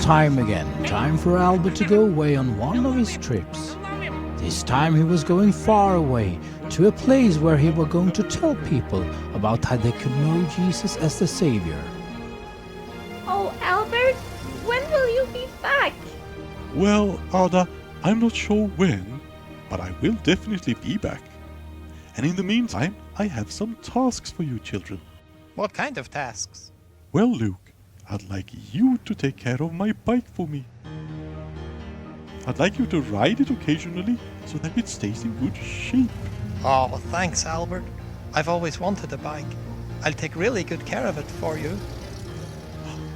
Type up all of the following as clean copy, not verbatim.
time again, time for Albert to go away on one of his trips. This time he was going far away, to a place where he was going to tell people about how they could know Jesus as the Savior. Oh, Albert, when will you be back? Well, Ada, I'm not sure when, but I will definitely be back. And in the meantime, I have some tasks for you children. What kind of tasks? Well, Luke, I'd like you to take care of my bike for me. I'd like you to ride it occasionally so that it stays in good shape. Oh, thanks, Albert. I've always wanted a bike. I'll take really good care of it for you.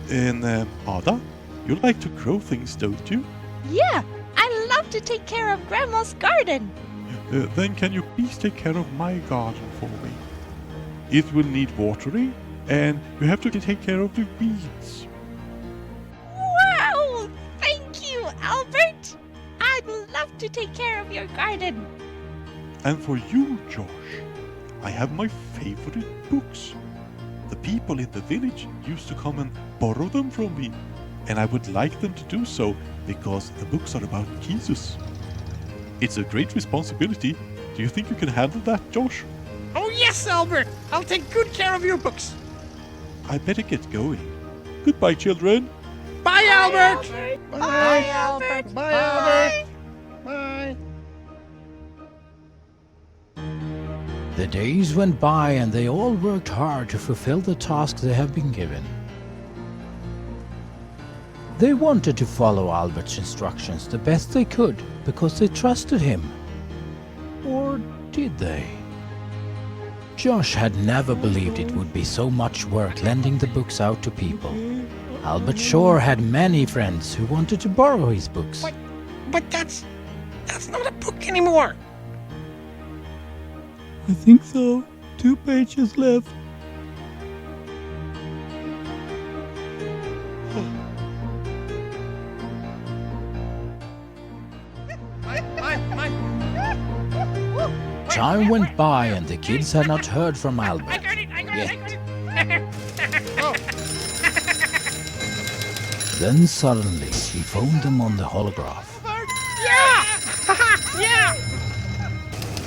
And, Ada, you like to grow things, don't you? Yeah, I love to take care of Grandma's garden. Then can you please take care of my garden for me? It will need watering, and you have to take care of the weeds. Wow! Thank you, Albert! I'd love to take care of your garden. And for you, Josh, I have my favorite books. The people in the village used to come and borrow them from me, and I would like them to do so because the books are about Jesus. It's a great responsibility. Do you think you can handle that, Josh? Oh yes, Albert! I'll take good care of your books. I better get going. Goodbye, children. Bye, Albert! Bye, Albert! Bye, Albert! Bye! The days went by and they all worked hard to fulfill the tasks they had been given. They wanted to follow Albert's instructions the best they could because they trusted him. Or did they? Josh had never believed it would be so much work lending the books out to people. Albert sure had many friends who wanted to borrow his books. But that's not a book anymore. I think so. 2 pages left. Time went by and the kids had not heard from Albert yet. Then suddenly he phoned them on the holograph. Yeah!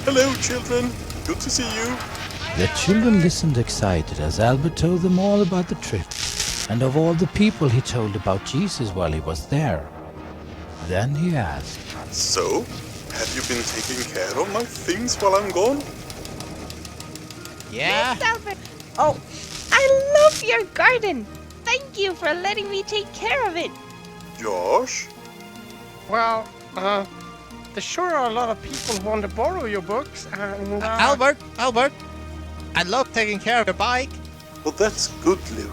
Hello, children. Good to see you. The children listened excited as Albert told them all about the trip and of all the people he told about Jesus while he was there. Then he asked, So, have you been taking care of my things while I'm gone? Yeah? Yes, Albert. Oh, I love your garden. Thank you for letting me take care of it. Josh? Well, there sure are a lot of people who want to borrow your books, and... Albert! I love taking care of your bike. Well, that's good, Luke.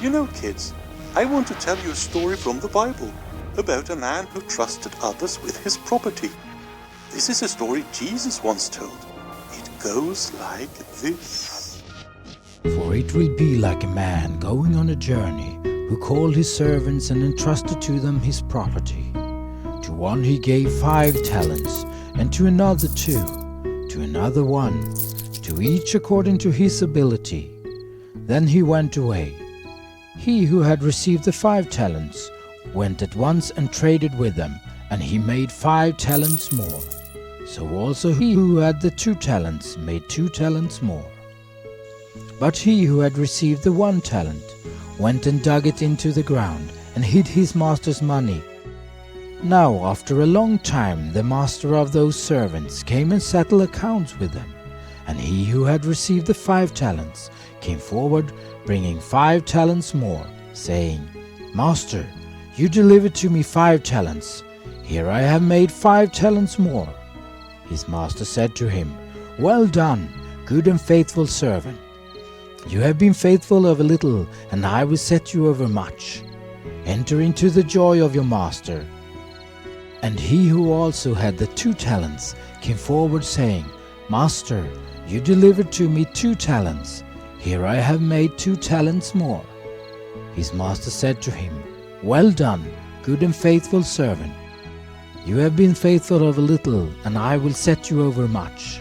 You know, kids, I want to tell you a story from the Bible about a man who trusted others with his property. This is a story Jesus once told. It goes like this. For it will be like a man going on a journey who called his servants and entrusted to them his property. To one he gave 5 talents, and to another 2, to another 1, to each according to his ability. Then he went away. He who had received the 5 talents went at once and traded with them, and he made 5 talents more. So also he who had the 2 talents made 2 talents more. But he who had received the 1 talent went and dug it into the ground and hid his master's money. Now after a long time the master of those servants came and settled accounts with them. And he who had received the 5 talents came forward, bringing 5 talents more, saying, Master, you delivered to me 5 talents. Here I have made 5 talents more. His master said to him, Well done, good and faithful servant. You have been faithful over little, and I will set you over much. Enter into the joy of your master. And he who also had the 2 talents came forward, saying, Master, you delivered to me 2 talents. Here I have made 2 talents more. His master said to him, Well done, good and faithful servant. You have been faithful over little, and I will set you over much.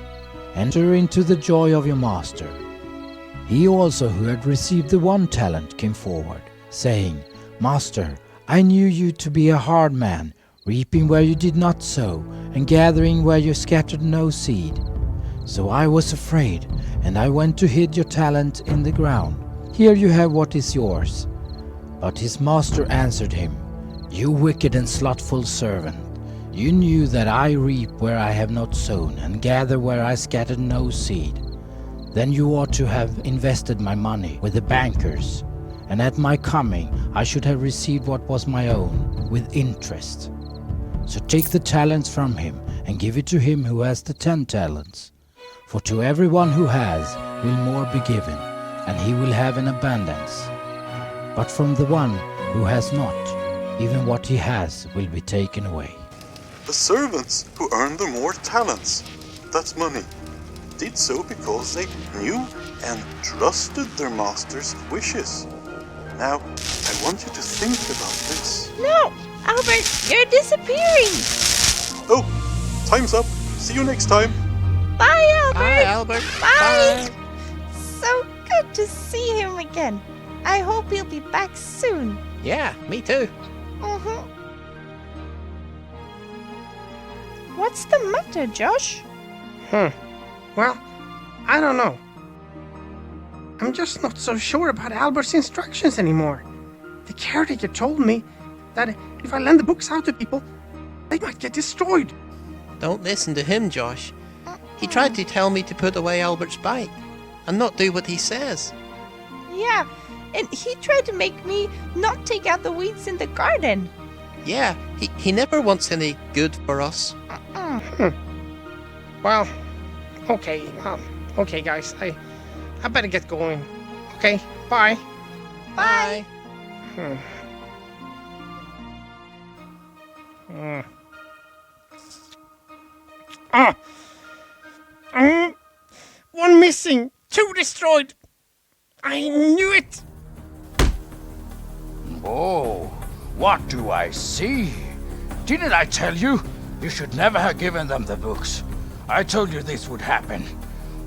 Enter into the joy of your master. He also who had received the 1 talent came forward, saying, Master, I knew you to be a hard man, reaping where you did not sow, and gathering where you scattered no seed. So I was afraid, and I went to hid your talent in the ground. Here you have what is yours. But his master answered him, You wicked and slothful servant, you knew that I reap where I have not sown, and gather where I scattered no seed. Then you ought to have invested my money with the bankers, and at my coming I should have received what was my own, with interest. So take the talents from him, and give it to him who has the 10 talents. For to everyone who has will more be given, and he will have an abundance. But from the one who has not, even what he has will be taken away. The servants who earned the more talents, that's money, did so because they knew and trusted their master's wishes. Now, I want you to think about this. No! Albert, you're disappearing! Oh, time's up. See you next time. Bye, Albert! Bye, Albert. Bye! So good to see him again. I hope he'll be back soon. Yeah, me too. Mm-hmm. What's the matter, Josh? Well, I don't know. I'm just not so sure about Albert's instructions anymore. The caretaker told me that if I lend the books out to people, they might get destroyed. Don't listen to him, Josh. He tried to tell me to put away Albert's bike and not do what he says. Yeah, and he tried to make me not take out the weeds in the garden. Yeah, he never wants any good for us. Well, okay. Okay, guys. I better get going. Okay, bye. Bye. One missing, 2 destroyed. I knew it. Oh, what do I see? Didn't I tell you? You should never have given them the books. I told you this would happen.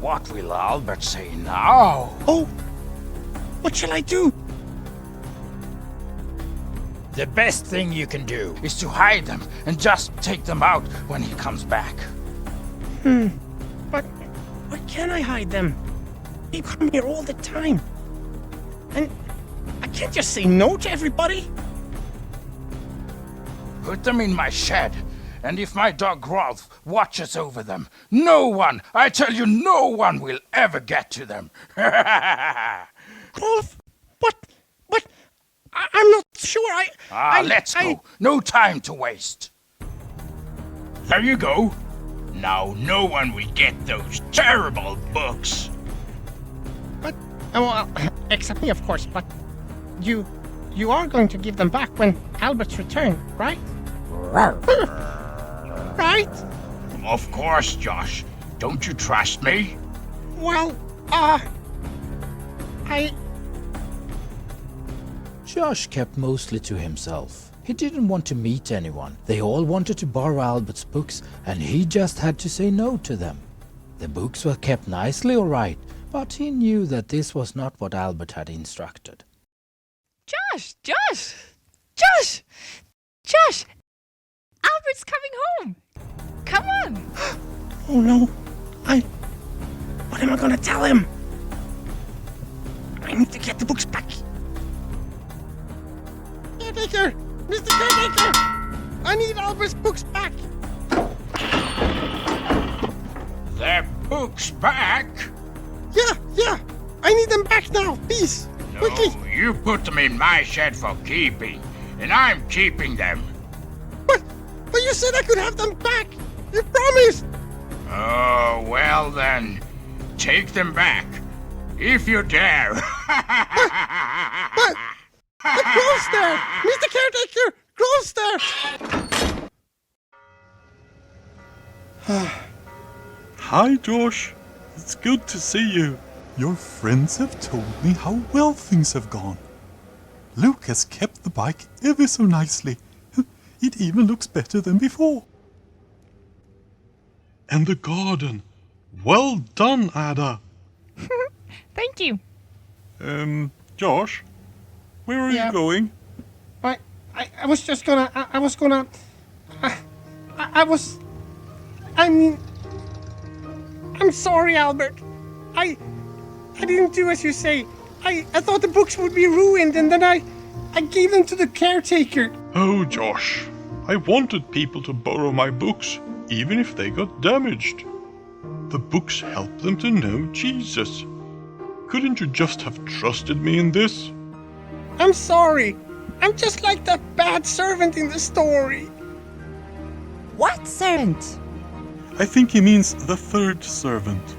What will Albert say now? Oh, what shall I do? The best thing you can do is to hide them and just take them out when he comes back. But where can I hide them? They come here all the time. And I can't just say no to everybody. Put them in my shed, and if my dog Rolf watches over them, no one, I tell you, no one will ever get to them. Rolf, but I'm not sure. Let's go. No time to waste. There you go. Now no one will get those terrible books. But, well, except me, of course. But you are going to give them back when Albert's return, right? Right? Of course, Josh. Don't you trust me? Well, Josh kept mostly to himself. He didn't want to meet anyone. They all wanted to borrow Albert's books, and he just had to say no to them. The books were kept nicely, all right, but he knew that this was not what Albert had instructed. Josh! Albert's coming home! Come on! oh no, what am I gonna tell him? I need to get the books back. Caretaker! Mr. Caretaker! I need Albert's books back! Their books back? Yeah! I need them back now, please! Quickly! You put them in my shed for keeping, and I'm keeping them. But you said I could have them back! You promised! Oh, well then, take them back, if you dare. But close there! Mr. Caretaker! Close there! Hi, Josh. It's good to see you. Your friends have told me how well things have gone. Luke has kept the bike ever so nicely. It even looks better than before. And the garden. Well done, Ada. Thank you. Josh, where are Yeah. you going? I was just gonna. I'm sorry, Albert. I didn't do as you say. I thought the books would be ruined, and then I gave them to the caretaker. Oh, Josh, I wanted people to borrow my books, even if they got damaged. The books help them to know Jesus. Couldn't you just have trusted me in this? I'm sorry. I'm just like that bad servant in the story. What servant? I think he means the third servant.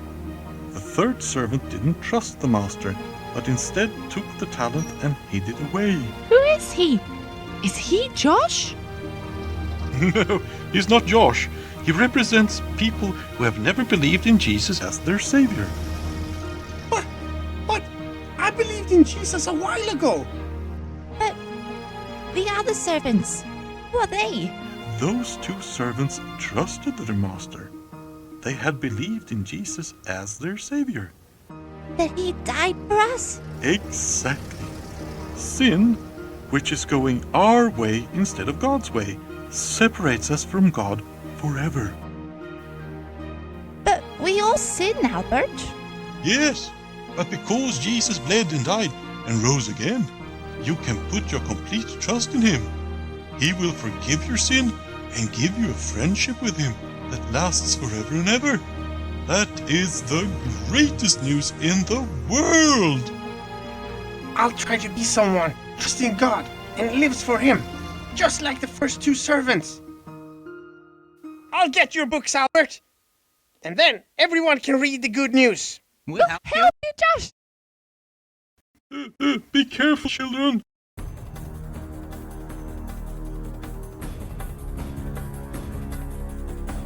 The third servant didn't trust the master, but instead took the talent and hid it away. Who is he? Is he Josh? No, he's not Josh. He represents people who have never believed in Jesus as their savior. But I believed in Jesus a while ago. But the other servants, who are they? Those two servants trusted their master. They had believed in Jesus as their savior. That he died for us? Exactly. Sin, which is going our way instead of God's way, separates us from God forever. But we all sin, Albert. Yes, but because Jesus bled and died and rose again, you can put your complete trust in him. He will forgive your sin and give you a friendship with him that lasts forever and ever. That is the greatest news in the world. I'll try to be someone trusting God and lives for him, just like the first two servants. I'll get your books, Albert. And then everyone can read the good news. We'll help you. Help you, Josh! Be careful, children.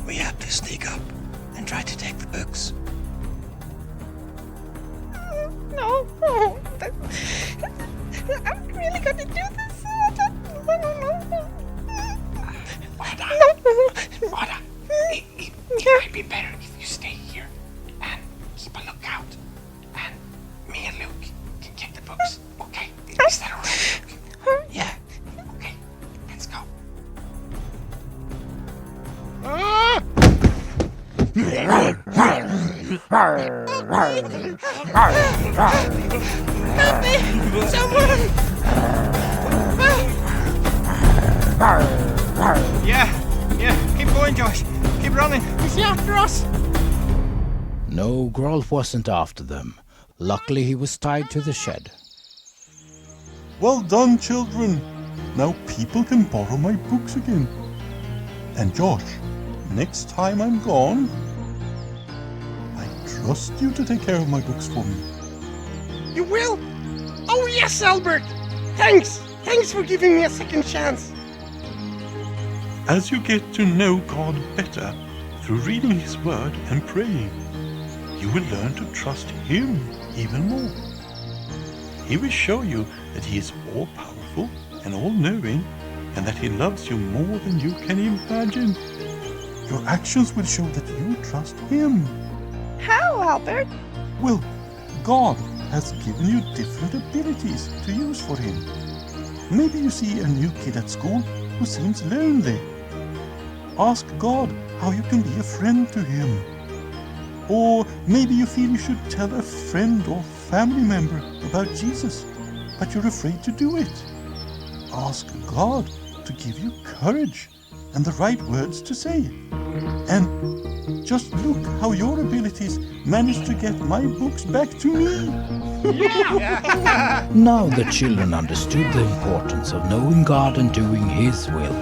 We have to sneak up and try to take the books. No. I'm really gonna do this. Oda, it might be better if you stay here and keep a lookout. And me and Luke can get the books, okay? Is that alright, Luke? Yeah. Okay, let's go. Yeah, keep going, Josh. Keep running. Is he after us? No, Grolf wasn't after them. Luckily, he was tied to the shed. Well done, children. Now people can borrow my books again. And Josh, next time I'm gone, I trust you to take care of my books for me. You will? Oh yes, Albert! Thanks! Thanks for giving me a second chance. As you get to know God better through reading His Word and praying, you will learn to trust Him even more. He will show you that He is all-powerful and all-knowing, and that He loves you more than you can imagine. Your actions will show that you trust Him. How, Albert? Well, God has given you different abilities to use for Him. Maybe you see a new kid at school who seems lonely. Ask God how you can be a friend to him. Or maybe you feel you should tell a friend or family member about Jesus, but you're afraid to do it. Ask God to give you courage and the right words to say. And just look how your abilities managed to get my books back to me. Now the children understood the importance of knowing God and doing His will.